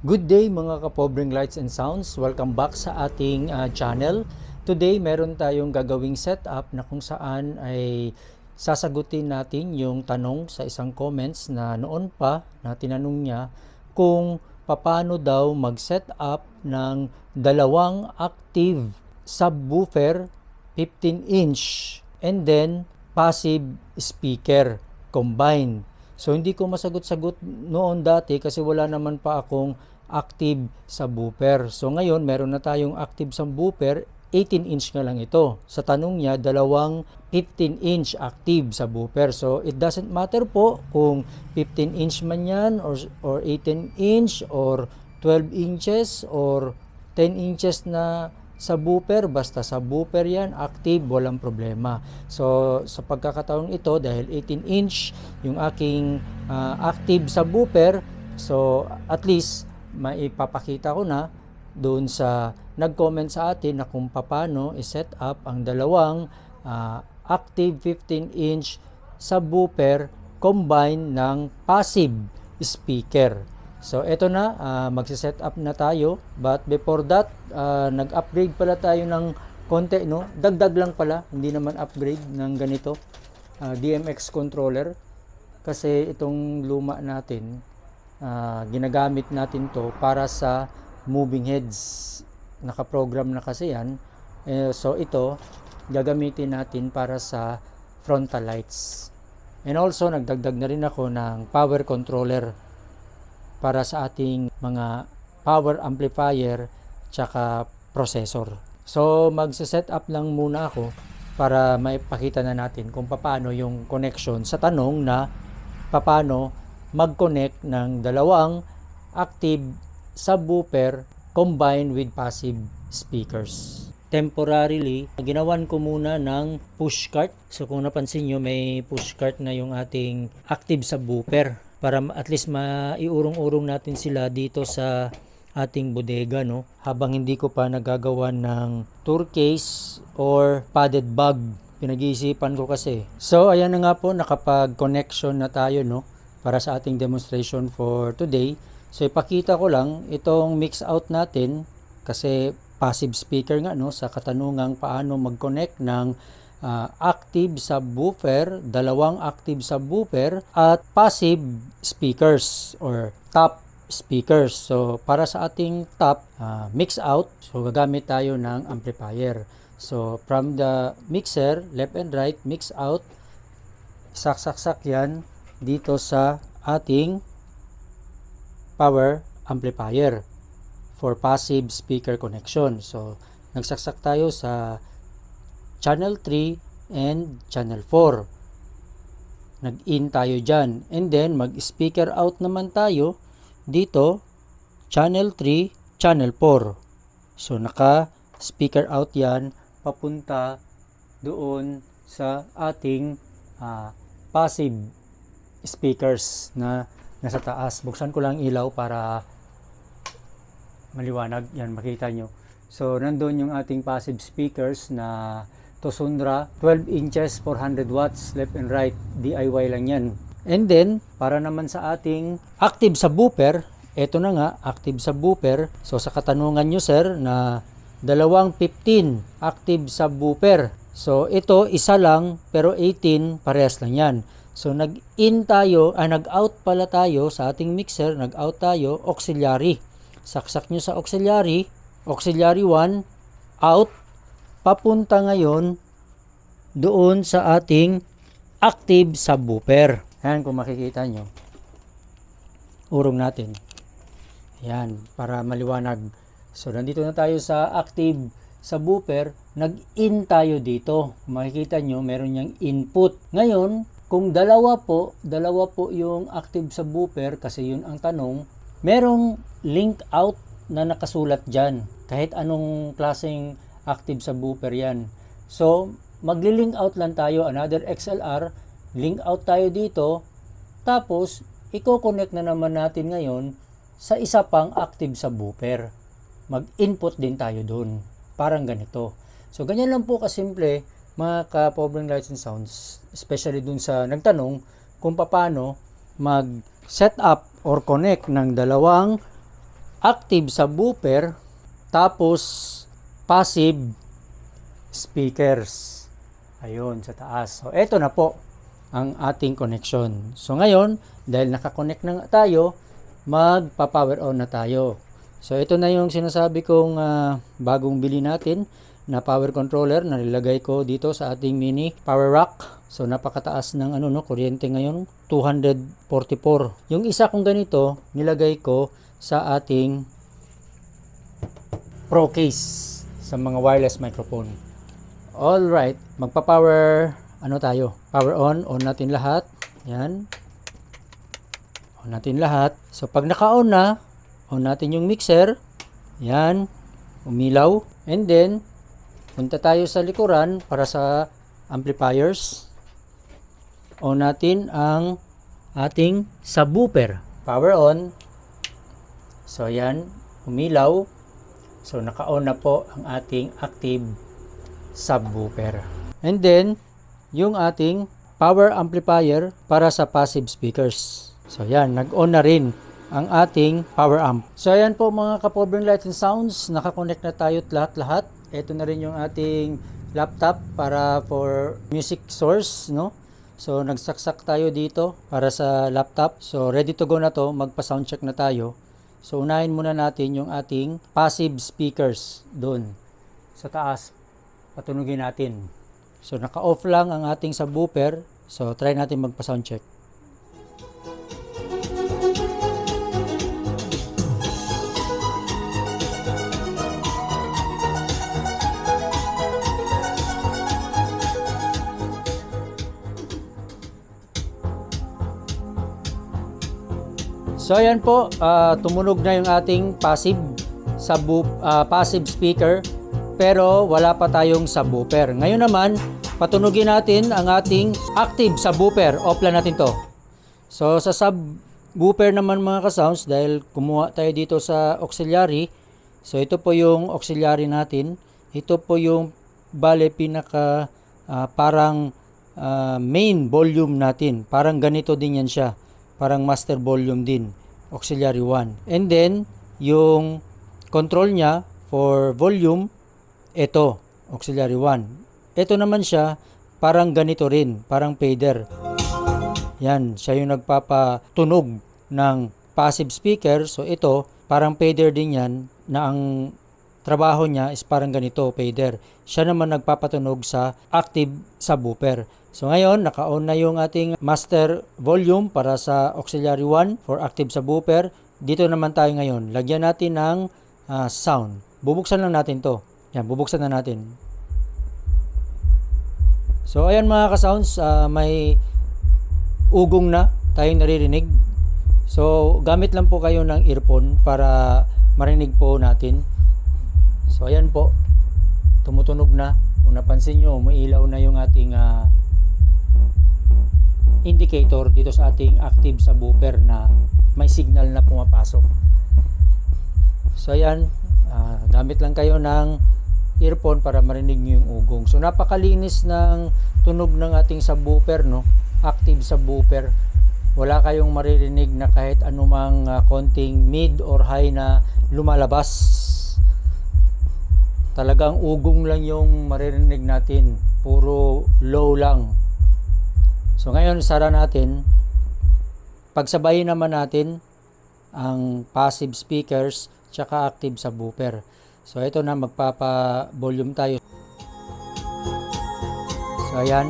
Good day mga kapobreng lights and sounds. Welcome back sa ating channel. Today meron tayong gagawing setup na kung saan ay sasagutin natin yung tanong sa isang comments na noon pa na tinanong niya kung paano daw mag-setup ng dalawang active subwoofer 15-inch and then passive speaker combined. So hindi ko masagot-sagot noon dati kasi wala naman pa akong active subwoofer. So ngayon meron na tayong active subwoofer, 18-inch nga lang ito. Sa tanong niya, dalawang 15-inch active subwoofer. So it doesn't matter po kung 15-inch man yan or 18-inch or 12 inches or 10 inches na subwoofer, basta subwoofer yan, active, walang problema. So sa pagkakataong ito, dahil 18-inch yung aking active subwoofer, so at least maipapakita ko na doon sa nag-comment sa atin na kung paano i-set up ang dalawang active 15-inch subwoofer combined ng passive speaker. So ito na, magse-set up na tayo, but before that, nag-upgrade pala tayo ng konti, no? Dagdag lang pala, hindi naman upgrade ng ganito, DMX controller, kasi itong luma natin, ginagamit natin to para sa moving heads. Nakaprogram na kasi yan. So ito, gagamitin natin para sa frontal lights. And also, nagdagdag na rin ako ng power controller para sa ating mga power amplifier tsaka processor. So magse-set up lang muna ako para maipakita na natin kung paano yung connection sa tanong na paano mag-connect ng dalawang active subwoofer combined with passive speakers. Temporarily, ginawan ko muna ng push cart. So kung napansin nyo, may push cart na yung ating active subwoofer para at least maiurong-urong natin sila dito sa ating bodega, no? Habang hindi ko pa nagagawa ng tour case or padded bag. Pinag-iisipan ko kasi. So ayan na nga po, nakapag-connection na tayo, no? Para sa ating demonstration for today. So ipakita ko lang itong mix out natin kasi passive speaker nga, no, sa katanungang paano mag-connect ng active subwoofer, dalawang active subwoofer at passive speakers or top speakers. So para sa ating top mix out, so gagamit tayo ng amplifier. So from the mixer, left and right, mix out, saksak yan dito sa ating power amplifier for passive speaker connection. So nagsaksak tayo sa channel 3 and channel 4. Nag-in tayo dyan. And then mag-speaker out naman tayo dito, channel 3, channel 4. So naka-speaker out yan papunta doon sa ating passive speakers na nasa taas. Buksan ko lang ilaw para maliwanag. Yan, makita nyo. So, nandun yung ating passive speakers na Tosundra, 12 inches, 400 watts, left and right. DIY lang yan. And then, para naman sa ating active subwoofer, eto na nga, active subwoofer. So, sa katanungan nyo, sir, na dalawang 15 active subwoofer. So, ito, isa lang, pero 18, parehas lang yan. So nag-in tayo, nag-out pala tayo sa ating mixer, nag-out tayo, auxiliary. Saksak nyo sa auxiliary, auxiliary 1, out, papunta ngayon doon sa ating active subwoofer. Ayan, kung makikita nyo. Urong natin. Ayan, para maliwanag. So nandito na tayo sa active subwoofer, nag-in tayo dito. Kung makikita nyo, meron niyang input. Ngayon, kung dalawa po yung active subwoofer, kasi yun ang tanong, merong link out na nakasulat dyan. Kahit anong klaseng active subwoofer yan. So, magli-link out lang tayo, another XLR, link out tayo dito, tapos, i-connect na naman natin ngayon sa isa pang active subwoofer. Mag-input din tayo dun. Parang ganito. So, ganyan lang po kasimple, mga ka-pobreng lights and sounds, especially dun sa nagtanong kung paano mag-set up or connect ng dalawang active subwoofer, tapos passive speakers. Ayun, sa taas. So, eto na po ang ating connection. So, ngayon, dahil nakakonect na tayo, magpa-power on na tayo. So, ito na yung sinasabi kong bagong bili natin na power controller na nilagay ko dito sa ating mini power rack. So, napakataas ng kuryente ngayon, 244. Yung isa kong ganito, nilagay ko sa ating Pro case sa mga wireless microphone. Alright, magpa-power tayo? Power on natin lahat. Yan. On natin lahat. So, pag naka-on na, on natin yung mixer. Yan. Umilaw. And then, punta tayo sa likuran para sa amplifiers. On natin ang ating subwoofer. Power on. So, yan. Umilaw. So, naka-on na po ang ating active subwoofer. And then, yung ating power amplifier para sa passive speakers. So, yan. Nag-on na rin ang ating power amp. So, ayan po mga ka-Pobring Lights and Sounds. Nakakonect na tayo lahat-lahat. Ito na rin yung ating laptop para for music source, no? So, nagsaksak tayo dito para sa laptop. So, ready to go na to. Magpa-soundcheck na tayo. So, unahin muna natin yung ating passive speakers doon sa taas. Patunugin natin. So, naka-off lang ang ating subwoofer. So, try natin magpa-soundcheck. So ayan po, tumunog na yung ating passive speaker pero wala pa tayong subwoofer. Ngayon naman, patunugin natin ang ating active subwoofer. Off lang natin to. So sa subwoofer naman mga ka-sounds, dahil kumuha tayo dito sa auxiliary. So ito po yung auxiliary natin. Ito po yung pinaka parang main volume natin. Parang ganito din yan siya. Parang master volume din, auxiliary 1. And then, yung control niya for volume, ito, auxiliary 1. Ito naman siya, parang ganito rin, parang fader. Yan, siya yung nagpapatunog ng passive speaker. So, ito, parang fader din yan, na ang trabaho niya is parang ganito, fader. Siya naman nagpapatunog sa active subwoofer. So ngayon, naka-on na yung ating master volume para sa auxiliary 1 for active subwoofer. Dito naman tayo ngayon. Lagyan natin ng sound. Bubuksan lang natin to. Yan, bubuksan na natin. So ayan mga ka-sounds, may ugong na tayong naririnig. So gamit lang po kayo ng earphone para marinig po natin. So ayan po, tumutunog na. Kung napansin nyo, umiilaw na yung ating indicator dito sa ating active subwoofer na may signal na pumapasok. So ayan, gamit lang kayo ng earphone para marinig nyo yung ugong. So napakalinis ng tunog ng ating subwoofer, no? Active subwoofer. Wala kayong maririnig na kahit anumang konting mid or high na lumalabas. Talagang ugong lang yung maririnig natin. Puro low lang. So ngayon, sara natin. Pagsabayin naman natin ang passive speakers tsaka active subwoofer. So ito na, magpapa-volume tayo. So ayan.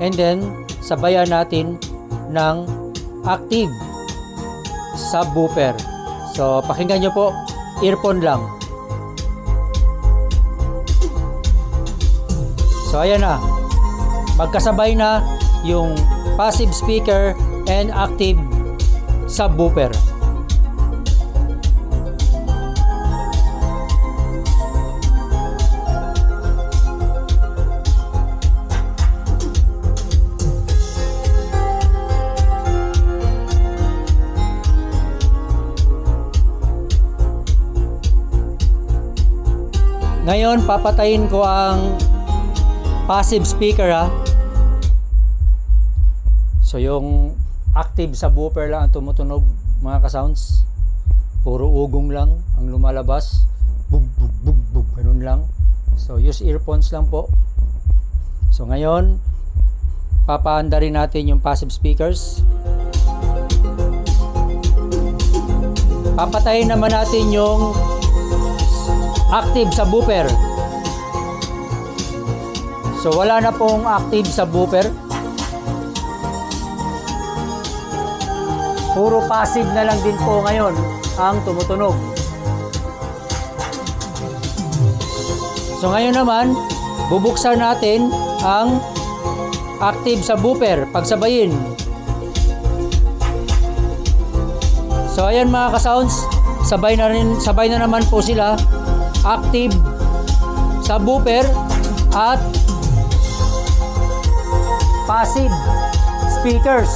And then, sabayan natin ng active subwoofer. So pakinggan nyo po, earphone lang. So ayan na, magkasabay na yung passive speaker and active subwoofer. Ngayon, papatayin ko ang passive speaker ha. So yung active subwoofer lang ang tumutunog mga ka-sounds. puro ugong lang ang lumalabas. Bug, bug, bug, bug, ganun lang. So, use earphones lang po. So, ngayon, papaanda rin natin yung passive speakers. Papatayin naman natin yung active subwoofer. So, wala na pong active subwoofer. Puro passive na lang din po ngayon ang tumutunog. So ngayon naman, bubuksan natin ang active subwoofer, pagsabayin. So ayan mga ka-sounds, sabay na naman po sila. Active subwoofer at passive speakers.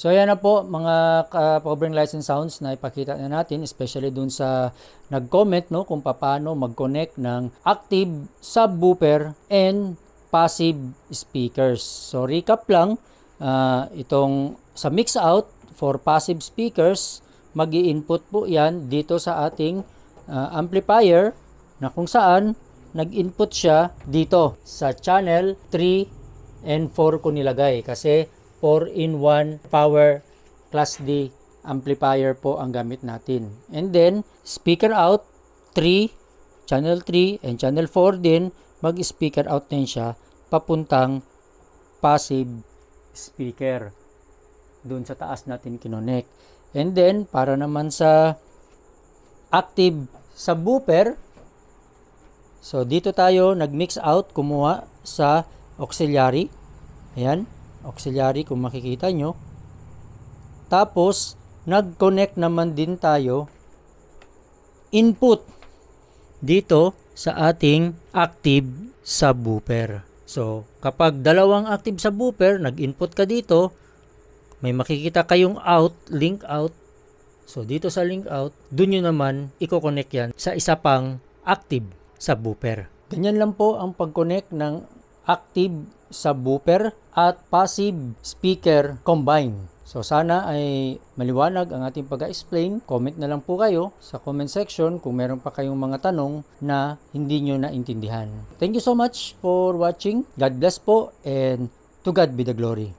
So ayan na po mga Pobring Lights and Sounds na ipakita na natin, especially dun sa nag-comment no, kung paano mag-connect ng active subwoofer and passive speakers. So recap lang, itong sa mix out for passive speakers, mag-i-input po yan dito sa ating amplifier na kung saan nag-input siya dito sa channel 3 and 4 ko nilagay kasi 4-in-1 power class D amplifier po ang gamit natin. And then, speaker out 3, channel 3 and channel 4 din, mag-speaker out din siya papuntang passive speaker. Doon sa taas natin kinonek. And then, para naman sa active subwoofer, so dito tayo nag-mix out, kumuha sa auxiliary. Ayan. Auxiliary kung makikita nyo. Tapos, nag-connect naman din tayo input dito sa ating active subwoofer. So, kapag dalawang active subwoofer, nag-input ka dito, may makikita kayong out, link out. So, dito sa link out, dun nyo naman i-connect yan sa isa pang active subwoofer. Ganyan lang po ang pag-connect ng active subwoofer at passive speaker combine. So sana ay maliwanag ang ating pag-explain. Comment na lang po kayo sa comment section kung meron pa kayong mga tanong na hindi nyo naintindihan. Thank you so much for watching. God bless po and to God be the glory.